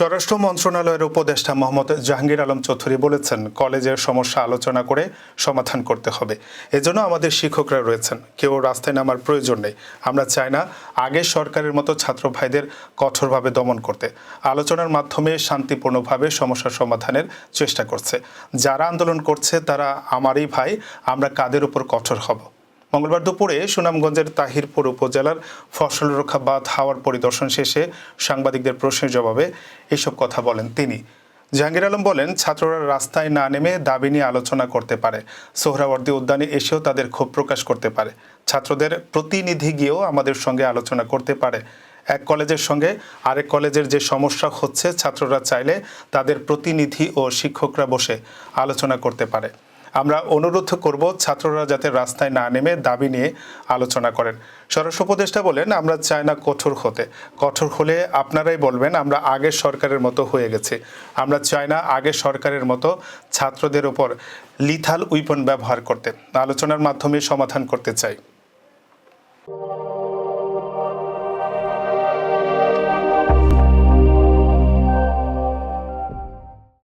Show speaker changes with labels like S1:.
S1: স্বরাষ্ট্র মন্ত্রণালয়ের উপদেষ্টা মোহাম্মদ জাহাঙ্গীর আলম চৌধুরী বলেছেন, কলেজের সমস্যা আলোচনা করে সমাধান করতে হবে। এজন্য আমাদের শিক্ষকরা রয়েছেন, কেউ রাস্তায় নামার প্রয়োজন নেই। আমরা চাই না আগের সরকারের মতো ছাত্র ভাইদের কঠোরভাবে দমন করতে। আলোচনার মাধ্যমে শান্তিপূর্ণভাবে সমস্যা সমাধানের চেষ্টা করছে। যারা আন্দোলন করছে তারা আমারই ভাই, আমরা কাদের উপর কঠোর হব। মঙ্গলবার দুপুরে সুনামগঞ্জের তাহিরপুর উপজেলার ফসল রক্ষা বাঁধ হাওয়ার পরিদর্শন শেষে সাংবাদিকদের প্রশ্নের জবাবে এসব কথা বলেন তিনি। জাহাঙ্গীর আলম বলেন, ছাত্ররা রাস্তায় না নেমে দাবি নিয়ে আলোচনা করতে পারে, সোহরাওয়ার্দী উদ্যানে এসেও তাদের ক্ষোভ প্রকাশ করতে পারে, ছাত্রদের প্রতিনিধি গিয়েও আমাদের সঙ্গে আলোচনা করতে পারে। এক কলেজের সঙ্গে আরেক কলেজের যে সমস্যা হচ্ছে, ছাত্ররা চাইলে তাদের প্রতিনিধি ও শিক্ষকরা বসে আলোচনা করতে পারে। আমরা অনুরোধ করব ছাত্ররা যাতে রাস্তায় না নেমে দাবি নিয়ে আলোচনা করেন। স্বরাষ্ট্র উপদেষ্টা বলেন, আমরা চাই না কঠোর হতে। কঠোর হলে আপনারাই বলবেন আমরা আগের সরকারের মতো হয়ে গেছি। আমরা চাই না আগের সরকারের মতো ছাত্রদের উপর লিথাল উইপন ব্যবহার করতে। আলোচনার মাধ্যমে সমাধান করতে চাই।